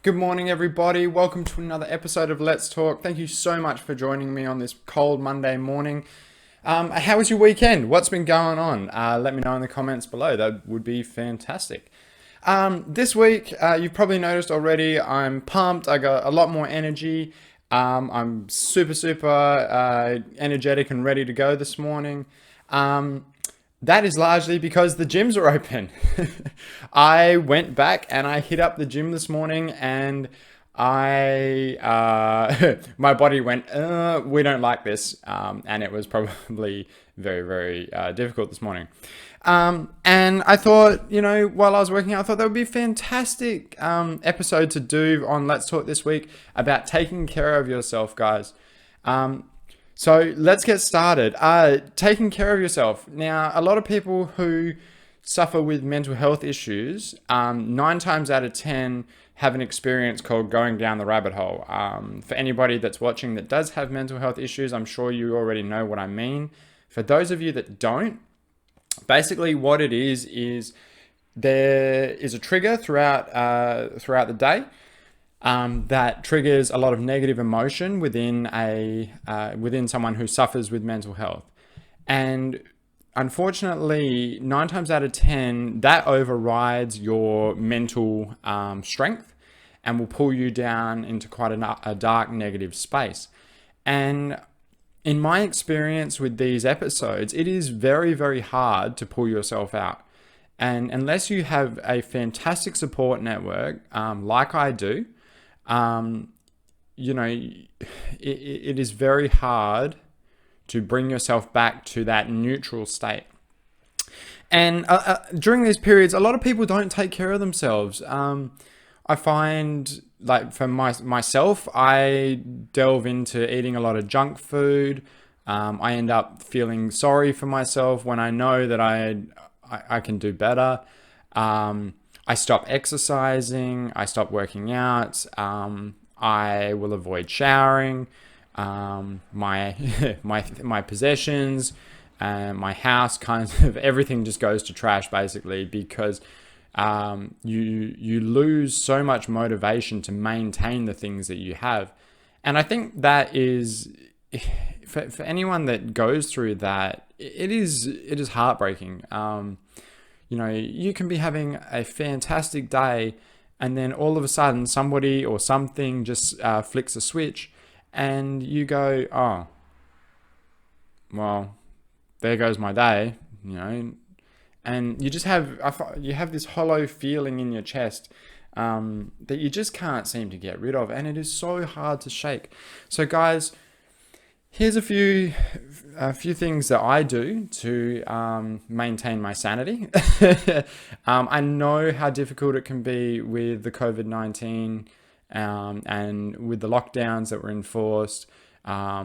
Good morning, everybody. Welcome to another episode of Let's Talk. Thank you so much for joining me on this cold Monday morning. How was your weekend? What's been going on? Let me know in the comments below. That would be fantastic. This week, you've probably noticed already, I'm pumped. I got a lot more energy. I'm super energetic and ready to go this morning. That is largely because the gyms are open. I went back and I hit up the gym this morning and my body went, we don't like this. And it was probably very difficult this morning. And I thought, while I was working out, I thought that would be a fantastic episode to do on Let's Talk this week about taking care of yourself, guys. So let's get started. Taking care of yourself. Now, a lot of people who suffer with mental health issues, 9 times out of 10 have an experience called going down the rabbit hole. For anybody that's watching that does have mental health issues, I'm sure you already know what I mean. For those of you that don't, basically what it is there is a trigger throughout the day. That triggers a lot of negative emotion within someone who suffers with mental health. And unfortunately, 9 times out of 10, that overrides your mental strength and will pull you down into quite a dark negative space. And in my experience with these episodes, it is very hard to pull yourself out. And unless you have a fantastic support network, like I do, it is very hard to bring yourself back to that neutral state. And during these periods, a lot of people don't take care of themselves. I find, like for myself, I delve into eating a lot of junk food. I end up feeling sorry for myself when I know that I can do better. I stop exercising, I stop working out, I will avoid showering, my possessions, my house, kind of everything just goes to trash basically, because you lose so much motivation to maintain the things that you have. And I think that is, for anyone that goes through that, it is heartbreaking. You can be having a fantastic day and then all of a sudden somebody or something just flicks a switch and you go, oh, well, there goes my day, and you just have this hollow feeling in your chest that you just can't seem to get rid of, and it is so hard to shake. So guys, here's a few things that I do to maintain my sanity. I know how difficult it can be with the COVID-19 and with the lockdowns that were enforced. I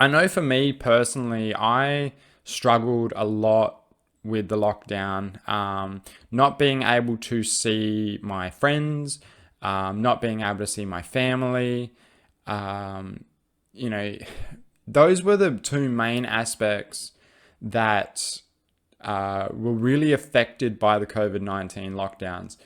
know for me personally, I struggled a lot with the lockdown, not being able to see my friends, not being able to see my family. Those were the two main aspects that were really affected by the COVID-19 lockdowns.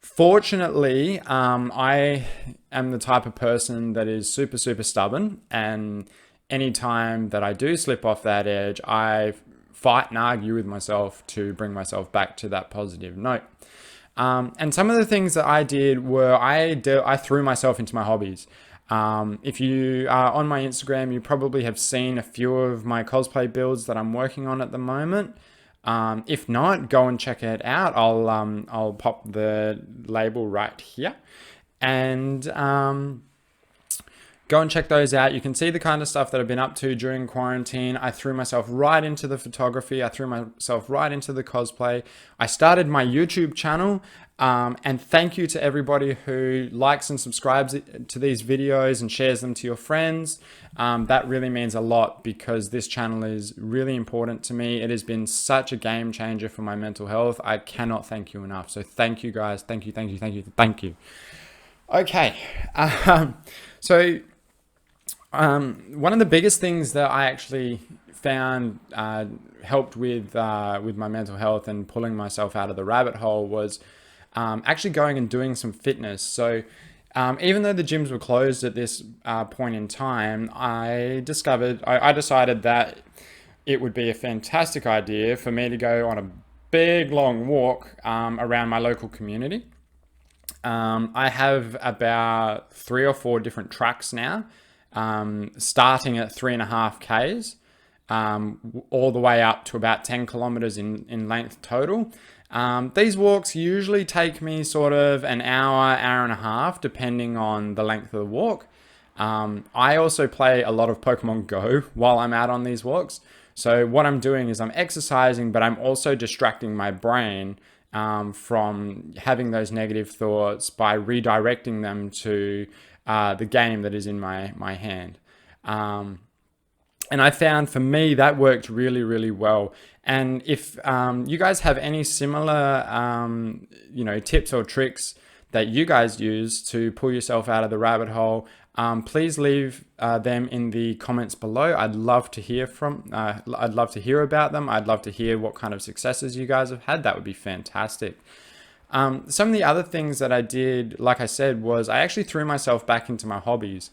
Fortunately, I am the type of person that is super stubborn, and anytime that I do slip off that edge, I fight and argue with myself to bring myself back to that positive note. And some of the things that I did were I threw myself into my hobbies. If you are on my Instagram, you probably have seen a few of my cosplay builds that I'm working on at the moment. If not, go and check it out. I'll pop the label right here, and go and check those out. You can see the kind of stuff that I've been up to during quarantine. I threw myself right into the photography. I threw myself right into the cosplay. I started my YouTube channel. And thank you to everybody who likes and subscribes to these videos and shares them to your friends. That really means a lot because this channel is really important to me. It has been such a game changer for my mental health. I cannot thank you enough. So thank you guys. Thank you. Okay. One of the biggest things that I actually found helped with my mental health and pulling myself out of the rabbit hole was actually going and doing some fitness. So even though the gyms were closed at this point in time, I decided that it would be a fantastic idea for me to go on a big long walk around my local community. I have about 3 or 4 different tracks now, starting at 3.5 Ks, all the way up to about 10 kilometers in length total. These walks usually take me sort of an hour, hour and a half, depending on the length of the walk. I also play a lot of Pokemon Go while I'm out on these walks. So what I'm doing is I'm exercising, but I'm also distracting my brain from having those negative thoughts by redirecting them to the game that is in my hand. And I found for me that worked really, really well. And if you guys have any similar, tips or tricks that you guys use to pull yourself out of the rabbit hole, please leave them in the comments below. I'd love to hear about them. I'd love to hear what kind of successes you guys have had. That would be fantastic. Some of the other things that I did, like I said, was I actually threw myself back into my hobbies,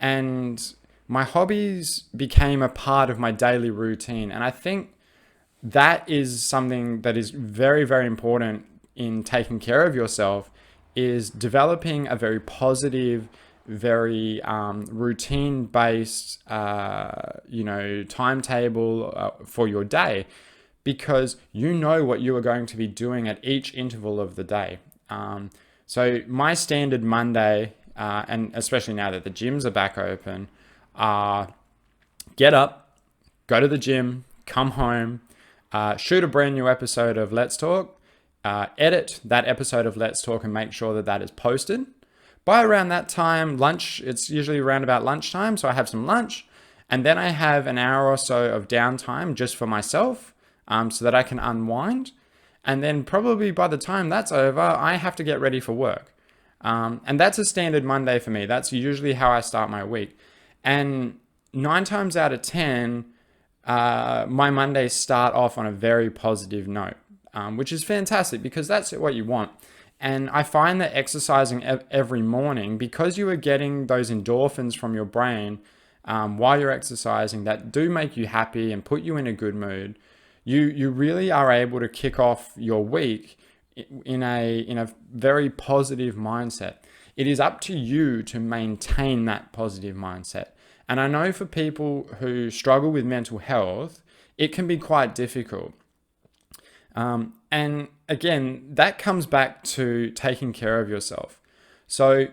and my hobbies became a part of my daily routine. And I think that is something that is very, very important in taking care of yourself, is developing a very positive, very routine-based, timetable for your day, because you know what you are going to be doing at each interval of the day. So my standard Monday, and especially now that the gyms are back open, get up, go to the gym, come home, shoot a brand new episode of Let's Talk, edit that episode of Let's Talk and make sure that that is posted. By around that time, lunch, it's usually around about lunchtime, so I have some lunch, and then I have an hour or so of downtime just for myself, so that I can unwind. And then probably by the time that's over, I have to get ready for work. And that's a standard Monday for me. That's usually how I start my week. And 9 times out of 10, my Mondays start off on a very positive note, which is fantastic because that's what you want. And I find that exercising every morning, because you are getting those endorphins from your brain while you're exercising that do make you happy and put you in a good mood, you really are able to kick off your week in a very positive mindset. It is up to you to maintain that positive mindset. And I know for people who struggle with mental health, it can be quite difficult. And again, that comes back to taking care of yourself. So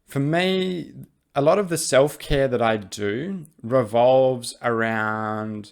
for me, a lot of the self-care that I do revolves around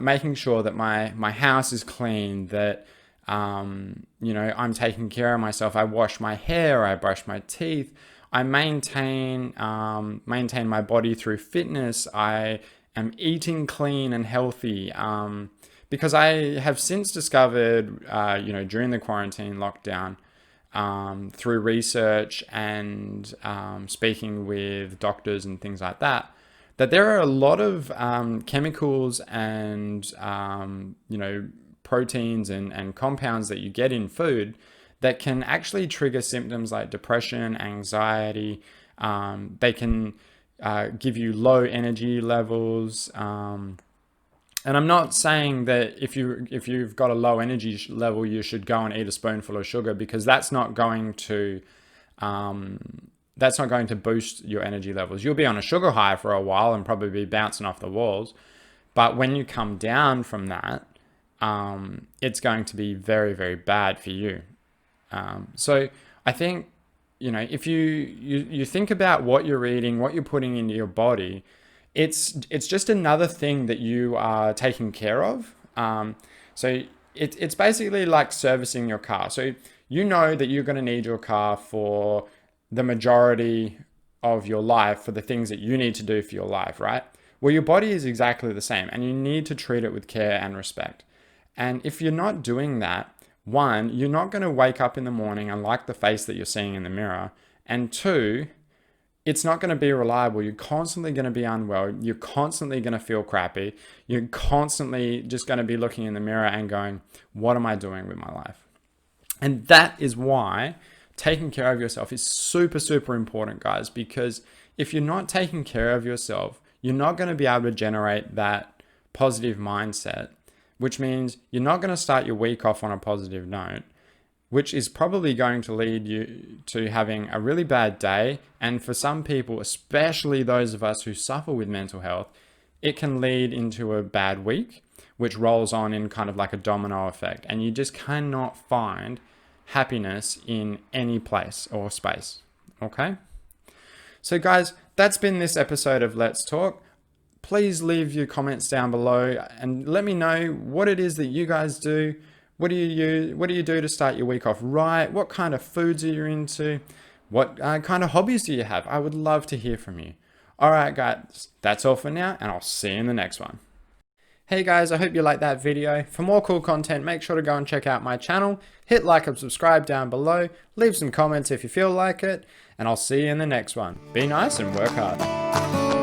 making sure that my house is clean, that I'm taking care of myself. I wash my hair, I brush my teeth, I maintain my body through fitness. I am eating clean and healthy, because I have since discovered, during the quarantine lockdown, through research and speaking with doctors and things like that, that there are a lot of chemicals and proteins and compounds that you get in food that can actually trigger symptoms like depression, anxiety. They can give you low energy levels. And I'm not saying that if you've got a low energy level, you should go and eat a spoonful of sugar, because that's not going to boost your energy levels. You'll be on a sugar high for a while and probably be bouncing off the walls. But when you come down from that, it's going to be very, very bad for you. So I think, if you think about what you're eating, what you're putting into your body, it's just another thing that you are taking care of. So it's basically like servicing your car. So you know that you're going to need your car for the majority of your life, for the things that you need to do for your life, right? Well, your body is exactly the same, and you need to treat it with care and respect. And if you're not doing that, one, you're not going to wake up in the morning and like the face that you're seeing in the mirror. And two, it's not going to be reliable. You're constantly going to be unwell. You're constantly going to feel crappy. You're constantly just going to be looking in the mirror and going, what am I doing with my life? And that is why taking care of yourself is super, super important, guys, because if you're not taking care of yourself, you're not going to be able to generate that positive mindset, which means you're not going to start your week off on a positive note, which is probably going to lead you to having a really bad day. And for some people, especially those of us who suffer with mental health, it can lead into a bad week, which rolls on in kind of like a domino effect. And you just cannot find happiness in any place or space. Okay? So guys, that's been this episode of Let's Talk. Please leave your comments down below and let me know what it is that you guys do. What do you do to start your week off right? What kind of foods are you into? What kind of hobbies do you have? I would love to hear from you. All right, guys, that's all for now, and I'll see you in the next one. Hey guys, I hope you liked that video. For more cool content, make sure to go and check out my channel. Hit like and subscribe down below. Leave some comments if you feel like it, and I'll see you in the next one. Be nice and work hard.